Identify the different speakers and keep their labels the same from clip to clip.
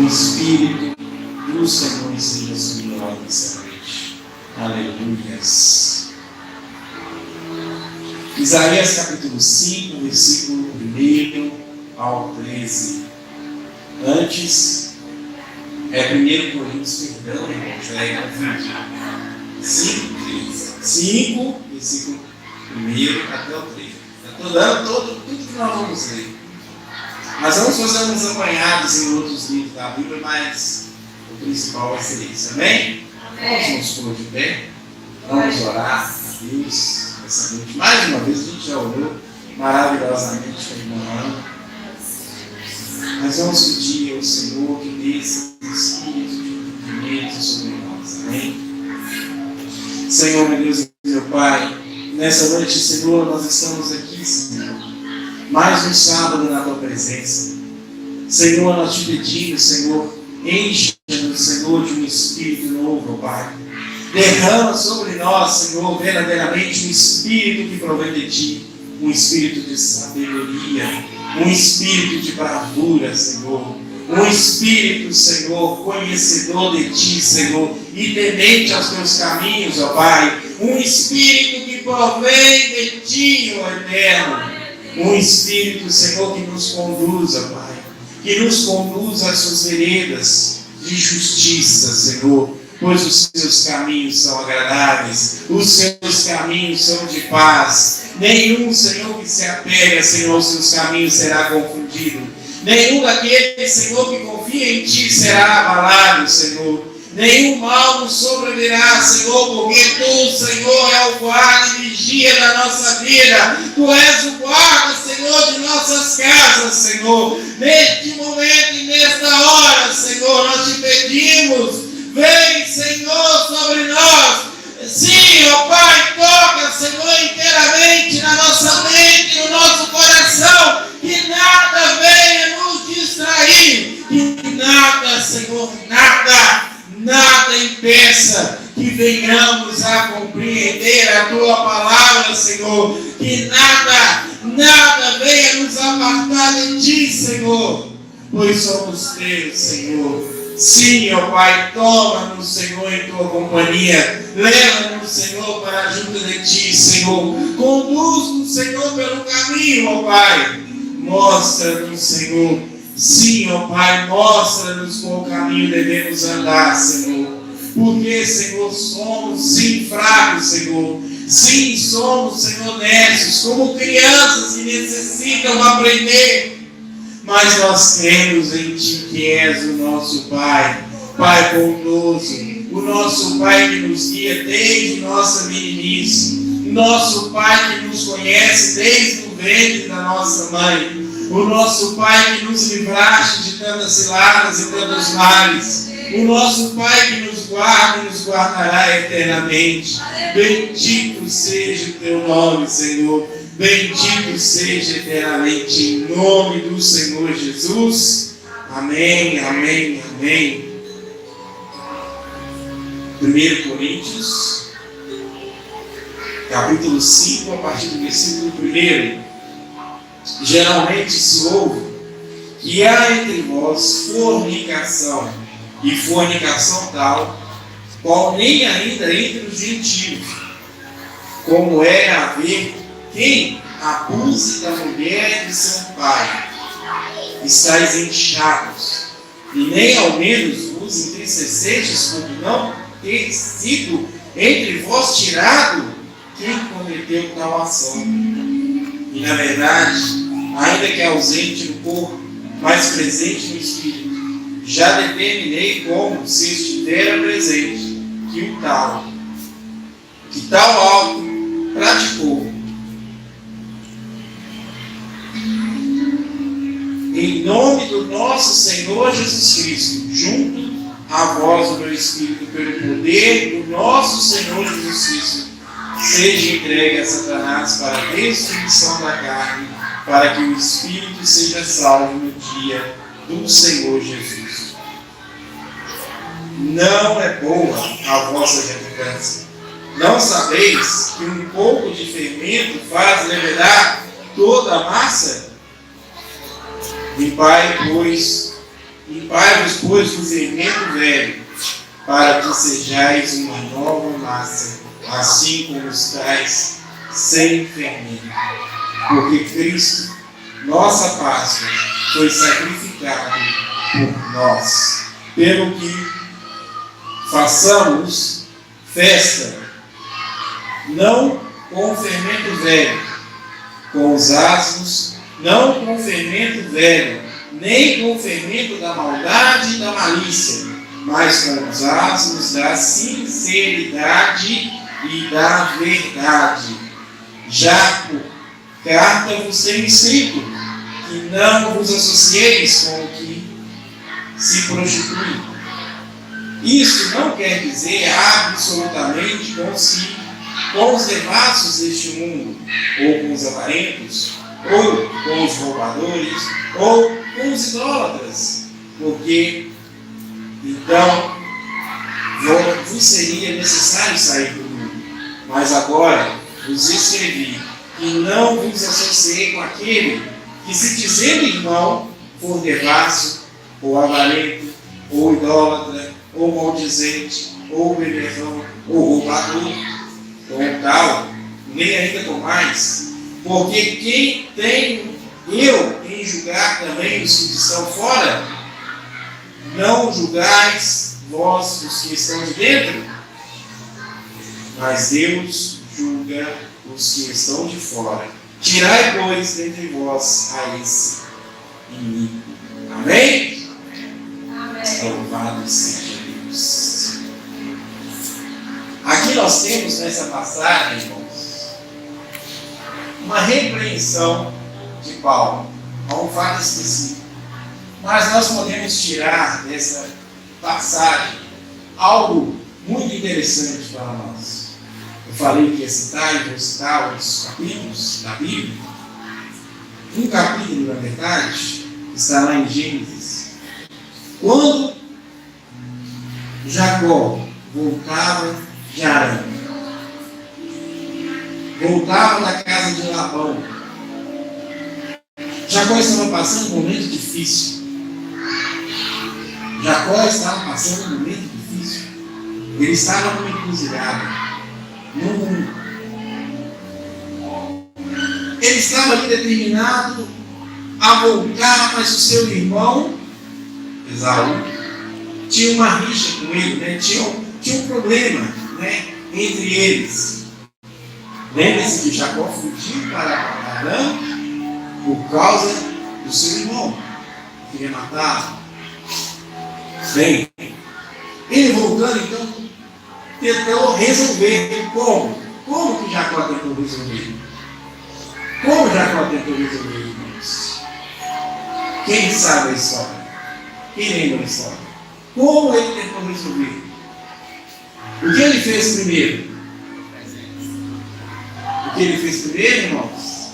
Speaker 1: o Espírito do Senhor esteja sobre nós nessa noite. Aleluias. Isaías capítulo 5, versículo 1 ao 13. Antes, 1 Coríntios, perdão, já é confundido. 5, versículo 1 até o 13. Eu estou dando tudo que nós vamos ler. Nós vamos fazer uns apanhados em outros livros da Bíblia, mas o principal vai ser isso. Amém? Vamos nos pôr de pé. Vamos orar a Deus essa noite. Mais uma vez, a gente já orou maravilhosamente com a irmã Ana. Mas vamos pedir ao Senhor que desça o Espírito de entendimento sobre nós. Amém? Senhor, meu Deus e meu Pai, nessa noite, Senhor, nós estamos aqui, Senhor, mais um sábado na Tua presença. Senhor, nós te pedimos, Senhor, enche-nos, Senhor, de um Espírito novo, Pai. Derrama sobre nós, Senhor, verdadeiramente um Espírito que provém de Ti, um Espírito de sabedoria, um Espírito de bravura, Senhor, um Espírito, Senhor, conhecedor de Ti, Senhor, e temente aos Teus caminhos, ó Pai, um Espírito que provém de Ti, ó Eterno, um Espírito, Senhor, que nos conduza, Pai, que nos conduza às Suas veredas de justiça, Senhor, pois os Seus caminhos são agradáveis, os Seus caminhos são de paz. Nenhum, Senhor, que se apega, Senhor, aos Seus caminhos será confundido. Nenhum daqueles, Senhor, que confia em Ti será abalado, Senhor. Nenhum mal nos sobrevirá, Senhor, porque Tu, Senhor, é o guarda e vigia da nossa vida. Tu és o guarda, Senhor, de nossas casas, Senhor. Neste momento e nesta hora, Senhor, nós Te pedimos. Vem, Senhor, sobre nós. Sim, ó Pai, toca, Senhor, inteiramente na nossa mente, no nosso coração. Que nada venha nos distrair. Que nada, Senhor, nada impeça que venhamos a compreender a Tua palavra, Senhor. Que nada venha nos apartar de Ti, Senhor. Pois somos Teus, Senhor. Sim, ó Pai, toma-nos, Senhor, em Tua companhia. Leva-nos, Senhor, para junto de Ti, Senhor. Conduz-nos, Senhor, pelo caminho, ó Pai. Mostra-nos, Senhor. Sim, ó Pai, mostra-nos qual caminho devemos andar, Senhor. Porque, Senhor, somos, sim, fracos, Senhor. Sim, somos, Senhor, honestos, como crianças que necessitam aprender. Mas nós cremos em Ti, que és o nosso Pai, Pai bondoso, o nosso Pai que nos guia desde nossa meninice, nosso Pai que nos conhece desde o ventre da nossa mãe, o nosso Pai que nos livraste de tantas ciladas e tantos males, o nosso Pai que nos guarda e nos guardará eternamente. Bendito seja o Teu nome, Senhor. Bendito seja eternamente em nome do Senhor Jesus. Amém, amém, amém. 1 Coríntios, capítulo 5, a partir do versículo 1. Geralmente se ouve que há entre vós fornicação, e fornicação tal, qual nem ainda entre os gentios, como é haver quem abuse da mulher de seu pai. Estais inchados, e nem ao menos vos entristecestes por não ter sido entre vós tirado quem cometeu tal ação. E na verdade, ainda que ausente no corpo, mas presente no espírito, já determinei como, se estivera presente, que tal algo praticou. Em nome do nosso Senhor Jesus Cristo, junto a vós o meu Espírito, pelo poder do nosso Senhor Jesus Cristo, seja entregue a Satanás para a destruição da carne, para que o Espírito seja salvo no dia do Senhor Jesus. Não é boa a vossa replicância. Não sabeis que um pouco de fermento faz levedar toda a massa? Limpai, pois, Limpai-vos, pois, do fermento velho, para que sejais uma nova massa, assim como estáis sem fermento. Porque Cristo, nossa Páscoa, foi sacrificado por nós. Pelo que façamos festa, não com o fermento velho, com os asmos, não com o fermento velho, nem com o fermento da maldade e da malícia, mas com os asmos da sinceridade e da verdade. Já por carta vos tenho escrito, que não vos associeis com o que se prostitui. Isso não quer dizer absolutamente com os devassos deste mundo, ou com os avarentos, ou com os roubadores, ou com os idólatras, porque então vos seria necessário sair do mundo. Mas agora vos escrevi que não vos associei com aquele que, se dizendo irmão, for devasso, ou avarento, ou idólatra, ou maldizente, ou beberrão, ou roubador, com tal, nem ainda com mais, porque quem tem eu em julgar também os que estão fora, não julgais vós os que estão de dentro, mas Deus julga os que estão de fora. Tirai, pois, dentre vós a esse inimigo. Amém? Amém. Louvado seja Deus. Aqui nós temos nessa passagem, irmãos, uma repreensão de Paulo a um fato específico. Mas nós podemos tirar dessa passagem algo muito interessante para nós. Eu falei que ia citar e vou citar os capítulos da Bíblia. Um capítulo, na verdade, está lá em Gênesis. Quando Jacó voltava de Harã, voltava da casa de Labão, Jacó estava passando um momento difícil. Jacó estava passando um momento difícil. Ele estava numa encruzilhada. Ele estava ali determinado a voltar, mas o seu irmão, Esaú, tinha uma rixa com ele, né? tinha um problema, né, entre eles. Lembre-se que Jacó fugiu para Harã por causa do seu irmão, que queria matá-lo. Bem, ele voltando então, tentou resolver. Como que Jacó tentou resolver? Como Jacó tentou resolver, irmãos? Quem sabe a história? Quem lembra a história? Como ele tentou resolver? O que ele fez primeiro? Irmãos?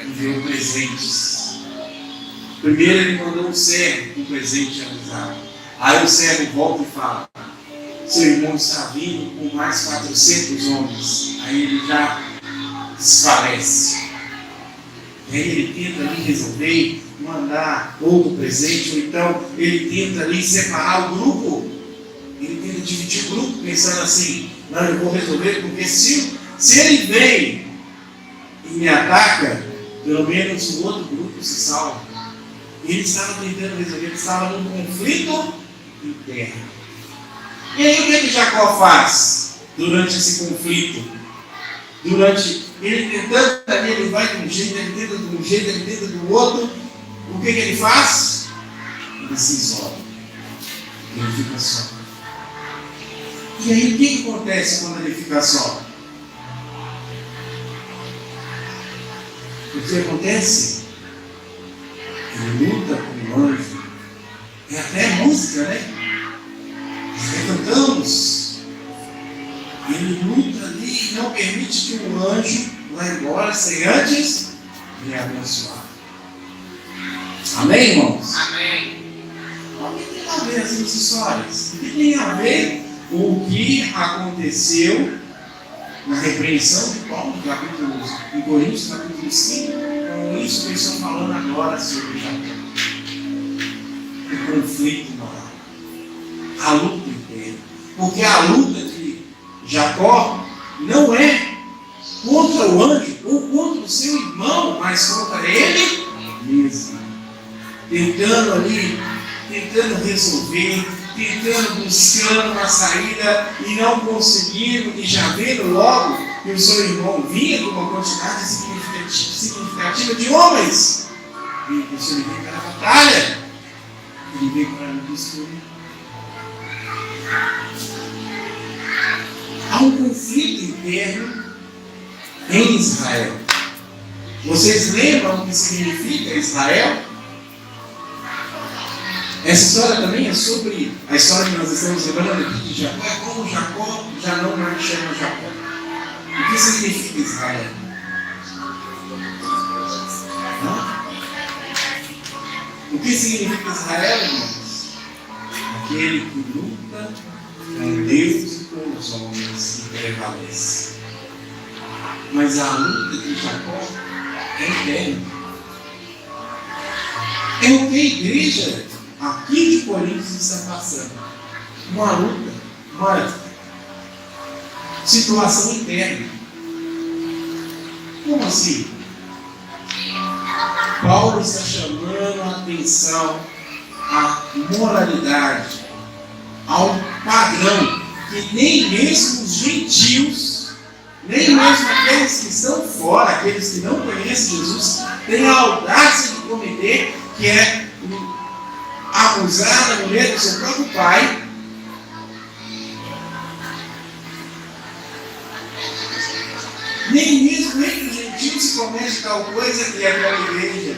Speaker 1: Enviou presentes. Primeiro ele mandou um servo com presente avisado. Aí o servo volta e fala: seu irmão está vindo com mais 400 homens. Aí ele já desfalece. E aí ele tenta ali resolver, mandar outro presente, ou então ele tenta ali separar o grupo. Ele tenta dividir o grupo, pensando assim: não, eu vou resolver, porque se ele vem e me ataca, pelo menos o outro grupo se salva. Ele estava tentando resolver, ele estava num conflito interno. E aí o que Jacó faz durante esse conflito? Ele tentando ali, ele vai de um jeito, ele tenta de um jeito, ele tenta do outro. O que ele faz? Ele se isola. Ele fica só. E aí o que acontece quando ele fica só? O que acontece? Ele luta com o anjo. É até música, né? Cantamos. Ele luta ali e não permite que o anjo vá embora sem antes me abençoar. Amém, irmãos? Amém. O que tem a ver essas histórias? O que tem a ver com o que aconteceu na repreensão de Paulo, em Coríntios, capítulo 5, com isso que eles estão falando agora sobre Jacó? conflito moral, a luta interna. Porque a luta de Jacó não é contra o anjo ou contra o seu irmão, mas contra ele mesmo. Tentando resolver, buscando uma saída e não conseguindo, e já vendo logo que o seu irmão vinha com uma quantidade significativa de homens. E o seu irmão veio para a batalha, ele veio para me destruir. Há um conflito interno em Israel. Vocês lembram o que significa Israel? Essa história também é sobre a história que nós estamos lembrando aqui de Jacó. É como Jacó já não mais chama Jacó. O que significa Israel? O que significa Israel, irmãos? Aquele que luta com Deus e com os homens e prevalece. Mas a luta de Jacó é interna. É o que a igreja aqui de Coríntios está passando. Uma luta, uma situação interna. Como assim? Paulo está chamando a atenção à moralidade, ao padrão que nem mesmo os gentios, nem mesmo aqueles que estão fora, aqueles que não conhecem Jesus, têm a audácia de cometer, que é abusar da mulher do seu próprio pai. Nem mesmo entre os gentios se comete tal coisa, que aquela igreja,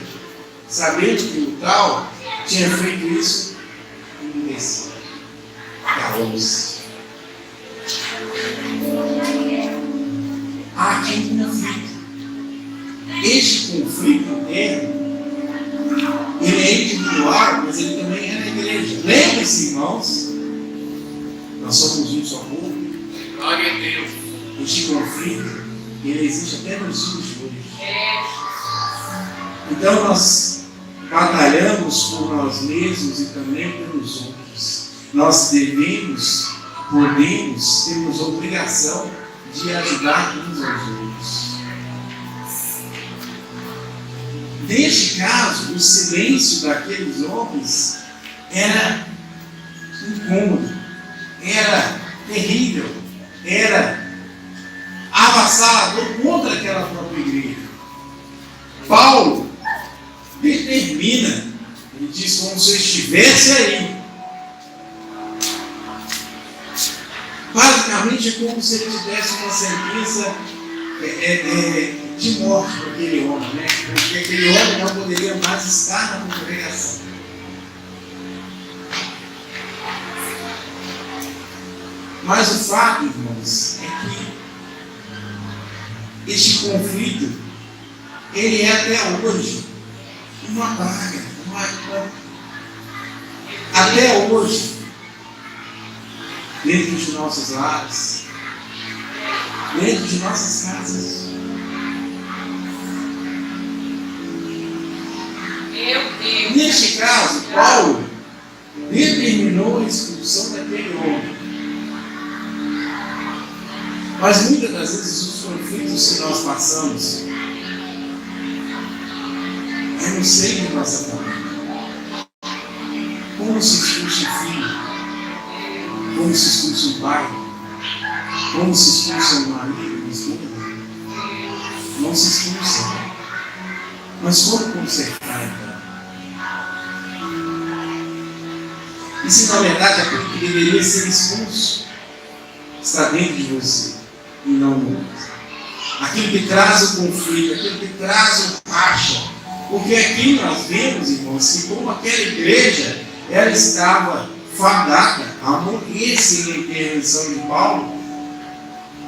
Speaker 1: sabendo que o tal tinha feito isso, endureceu. Calou-se. Há aqui um conflito. Este conflito interno, ele é individual, mas ele também é na igreja. Lembre-se, irmãos, nós somos um só povo. Glória a Deus. Este conflito, ele existe até nos dias de hoje. Então nós batalhamos por nós mesmos e também pelos outros. Nós devemos, podemos, temos obrigação de ajudar uns aos outros. Neste caso, o silêncio daqueles homens era incômodo, era terrível, era avassalador contra aquela própria igreja. Paulo determina, ele diz como se eu estivesse aí. Basicamente é como se ele tivesse uma sentença de morte para aquele homem, né? Porque aquele homem não poderia mais estar na congregação. Mas o fato, irmãos, é que este conflito, ele é até hoje uma praga, até hoje, dentro de nossos lares, dentro de nossas casas. Neste caso, Paulo determinou a expulsão daquele homem. Mas muitas das vezes os conflitos que nós passamos é no seio da nossa família. Como se expulsa um filho? Como se expulsa um pai? Como se expulsa um marido, uma esposa? Não se expulsa. Mas como consertar então? E se na verdade aquilo que deveria ser expulso está dentro de você e não no outro? Aquilo que traz o conflito, aquilo que traz o racha. Porque aqui nós vemos, irmãos, que como aquela igreja, ela estava fadada a morrer sem a intervenção de Paulo,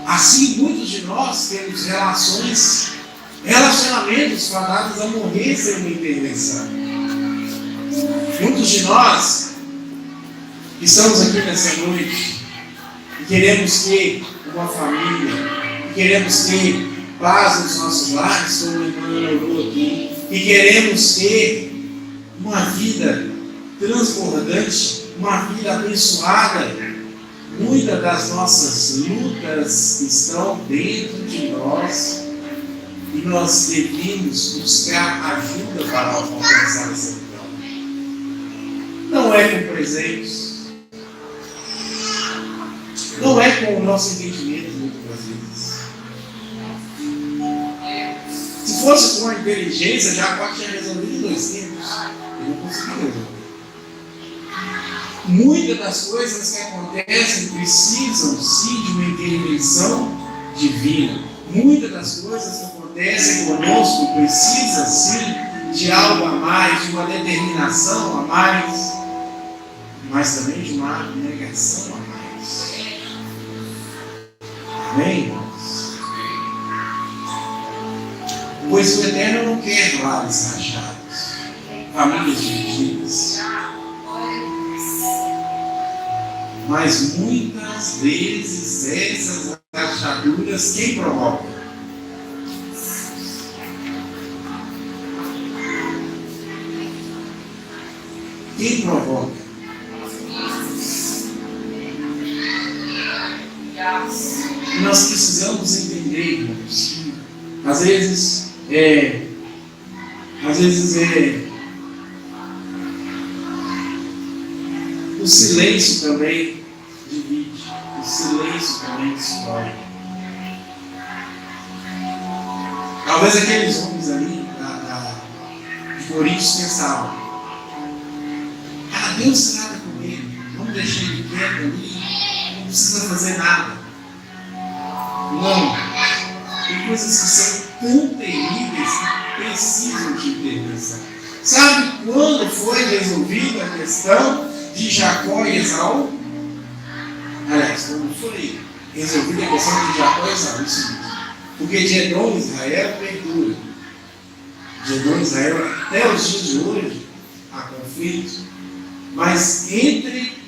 Speaker 1: assim muitos de nós temos relacionamentos fadados a morrer sem uma intervenção. Muitos de nós que estamos aqui nessa noite e queremos ter uma família, e queremos ter paz nos nossos lares, como a irmã orou aqui, e queremos ter uma vida transbordante, uma vida abençoada. Muitas das nossas lutas estão dentro de nós e nós devemos buscar ajuda para alcançar essa vitória. Não é com presentes, não é com o nosso entendimento, muitas vezes. Se fosse com a inteligência, Jacó tinha resolvido em 2 tempos. Ele não conseguiu resolver. Muitas das coisas que acontecem precisam sim de uma intervenção divina. Muitas das coisas que acontecem conosco precisam sim de algo a mais, de uma determinação a mais, mas também de uma abnegação a mais. Amém, irmãos? Pois o Eterno não quer lares rachados, famílias divididas. Mas muitas vezes essas rachaduras quem provoca? Quem provoca? Nós precisamos entender, irmãos, que às vezes o silêncio também divide, o silêncio também destrói. Talvez aqueles homens ali de Coríntios pensavam: Deus trata com ele, vamos deixar ele quieto ali, não precisa fazer nada. Não, tem coisas que são tão terríveis que precisam de intervenção. Sabe quando foi resolvida a questão de Jacó e Esaú? Aliás, quando foi resolvida a questão de Jacó e Esaú, isso mesmo. Porque de Edom e Israel perdura. De Edom e Israel, até os dias de hoje, há conflito. Mas entre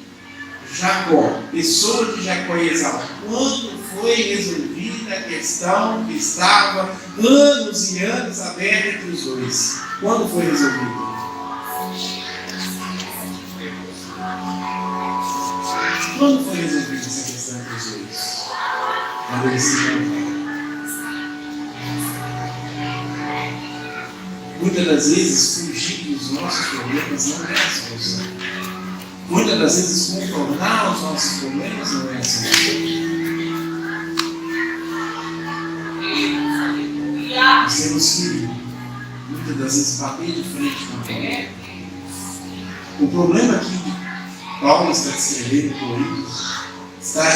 Speaker 1: Jacó, pessoa de Jacó e Esaú, quando foi resolvida a questão que estava anos e anos aberta entre os dois? Quando foi resolvida? Quando foi resolvida essa questão entre os dois? Quando eles se juntaram. Muitas das vezes, fugir dos nossos problemas não é a solução. Muitas das vezes, contornar os nossos problemas não é a solução. Nós temos que, muitas das vezes, bater de frente com o problema. O problema aqui que Paulo está descrevendo por Coríntios está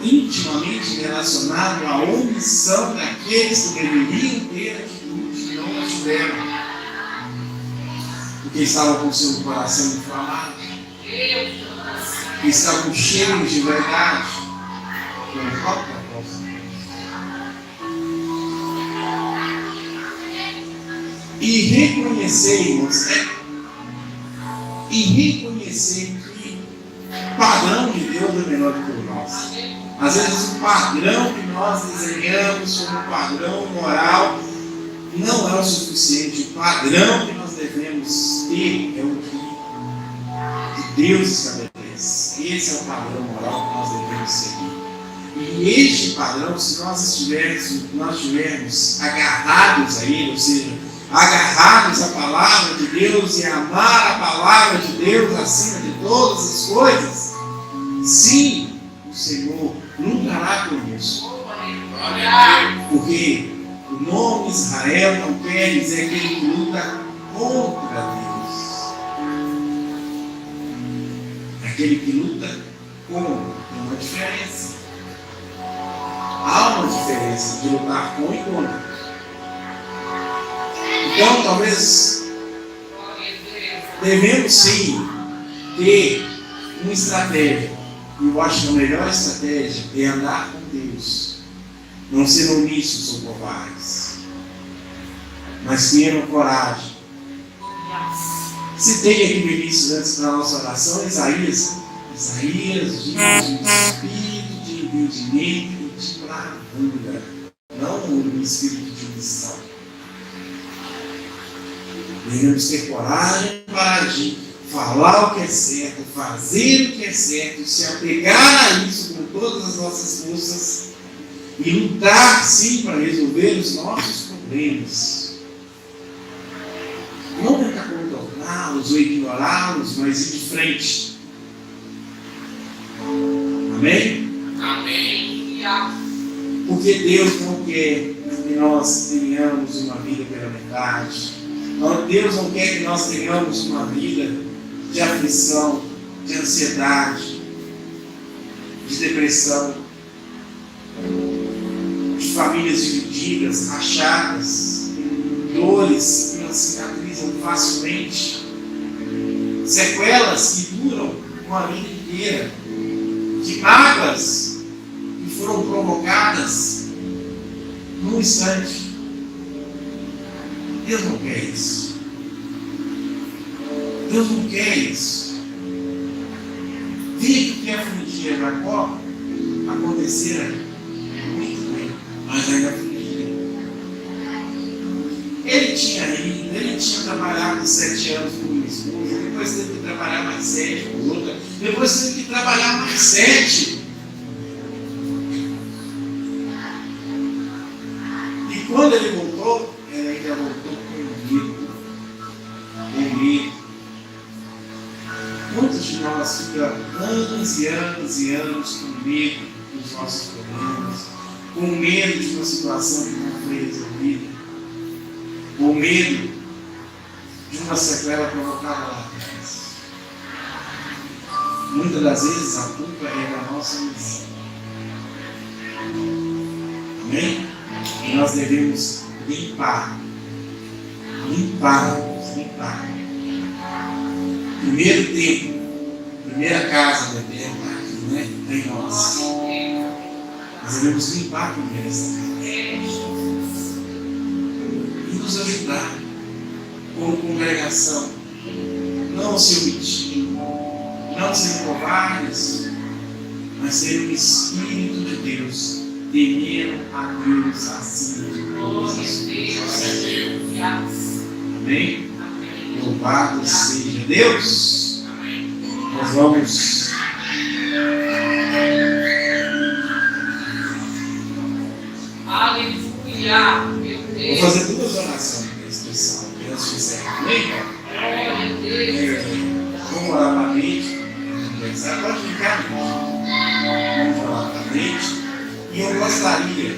Speaker 1: intimamente relacionado à omissão daqueles que deveriam ter atitude e não a tiveram. Porque estavam com o seu coração inflamado, que estavam cheios de verdade, com o próprio apóstolo. E reconhecermos, que o padrão de Deus é menor do que o nosso. Às vezes o padrão que nós desenhamos como padrão moral não é o suficiente. O padrão que nós devemos ter é o que Deus estabelece. Esse é o padrão moral que nós devemos seguir. E este padrão, se nós estivermos agarrados a ele, ou seja, agarrados à palavra de Deus e amar a palavra de Deus acima de todas as coisas, sim, o Senhor lutará conosco. Porque o nome Israel não quer dizer aquele que luta contra Deus. Aquele que luta com. Tem uma diferença. Há uma diferença de lutar com e contra. Então, talvez devemos sim ter uma estratégia. E eu acho que a melhor estratégia é andar com Deus. Não ser omissos ou covardes, mas tenham coragem. Se tem aqui no início, antes da nossa oração, Isaías diz de espírito de entendimento e de bravura, não um espírito de missão. Devemos ter coragem para agir falar o que é certo, fazer o que é certo, se apegar a isso com todas as nossas forças e lutar sim para resolver os nossos problemas. Não tentar contorná-los ou ignorá-los, mas ir de frente. Amém?
Speaker 2: Amém.
Speaker 1: Porque Deus não quer que nós tenhamos uma vida pela metade. Deus não quer que nós tenhamos uma vida de aflição, de ansiedade, de depressão, de famílias divididas, rachadas, dores que não cicatrizam facilmente, sequelas que duram uma vida inteira, de mágoas que foram provocadas num instante. Deus não quer isso. Deus não quer isso. Veja que afligia Jacó acontecera muito bem, mas ainda afligia. Ele tinha ido, ele tinha trabalhado 7 anos com uma esposa, depois teve que trabalhar mais 7 com outra, depois teve que trabalhar mais 7. E quando ele voltou, ele ainda voltou com medo. Muitos de nós ficamos anos e anos e anos com medo dos nossos problemas, com medo de uma situação que não foi resolvida, com medo de uma sequela provocada lá atrás. Muitas das vezes a culpa é da nossa missão. Amém? E nós devemos limpar. Primeiro tempo, primeira casa do Eterno, né? Em nós. Nós devemos limpar primeiro essa casa. E nos ajudar, como congregação, não se omitir, não ser covardes, mas ser o Espírito de Deus, temendo a Deus acima de todas as coisas. Amém? Louvado seja Deus. Nós vamos
Speaker 2: aleluia.
Speaker 1: Vou fazer 2 orações especial antes de encerrar. Amém? Vamos orar para a mente. Pode ficar, vamos orar para a mente. E eu gostaria,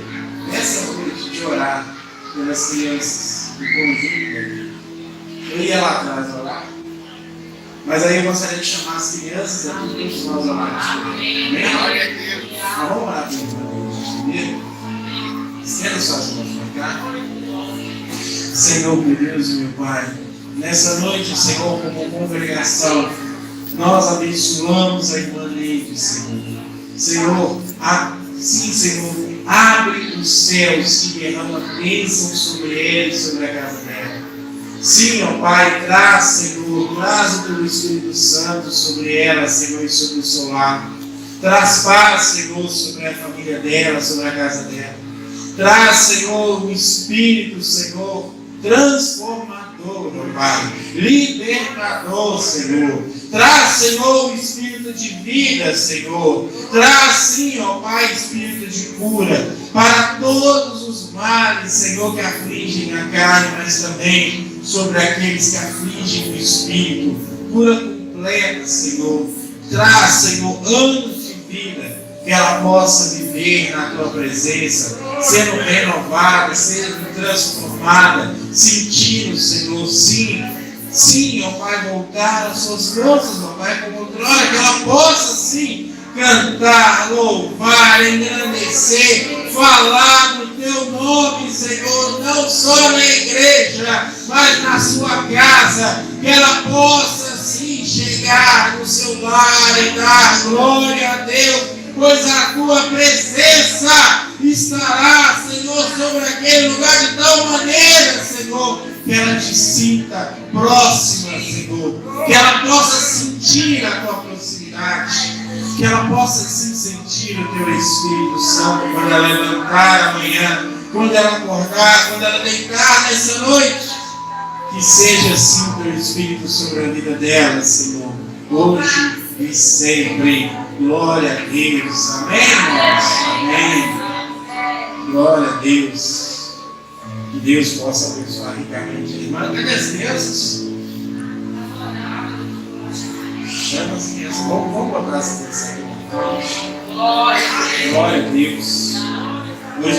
Speaker 1: nessa noite, de orar pelas crianças do conjunto aqui. Eu ia lá atrás orar, mas aí eu gostaria de chamar as crianças aqui para os nós orarmos. Amém? Mas vamos orar pelo Deus primeiro. Estenda suas mãos para cá. Senhor, meu Deus e meu Pai, nessa noite, Senhor, como congregação, nós abençoamos a irmã Neide, Senhor. Senhor, sim, Senhor, abre os céus e derrama bênção sobre ela e sobre a casa dela. Sim, ó Pai, traz, Senhor, traz o teu Espírito Santo sobre ela, Senhor, e sobre o seu lar. Traz paz, Senhor, sobre a família dela, sobre a casa dela. Traz, Senhor, o Espírito, Senhor, transformador, ó Pai, libertador, Senhor. Traz, Senhor, o Espírito de vida, Senhor. Traz, sim, ó Pai, Espírito de cura para todos os males, Senhor, que afligem a carne, mas também sobre aqueles que afligem o Espírito. Cura completa, Senhor. Traz, Senhor, anos de vida, que ela possa viver na Tua presença, sendo renovada, sendo transformada, sentindo, Senhor, sim, ó Pai, voltar às suas forças, ó Pai, como outrora, que ela possa, sim, cantar, louvar, engrandecer, falar do Teu nome, Senhor, não só na igreja, mas na sua casa, que ela possa, sim, chegar no seu lar e dar glória a Deus, pois a Tua presença estará, Senhor, sobre aquele lugar de tal maneira, Senhor, que ela te sinta próxima, Senhor, que ela possa sentir a Tua proximidade, que ela possa sim sentir o Teu Espírito Santo quando ela levantar amanhã, quando ela acordar, quando ela deitar nessa noite, Que seja assim o teu Espírito sobre a vida dela, Senhor, hoje e sempre. Glória a Deus. Amém, irmãos? Amém. Glória a Deus. Que Deus possa abençoar ricamente a irmã. Cadê as crianças? Chama as crianças. Vamos botar essa criança aqui. Glória a Deus. Hoje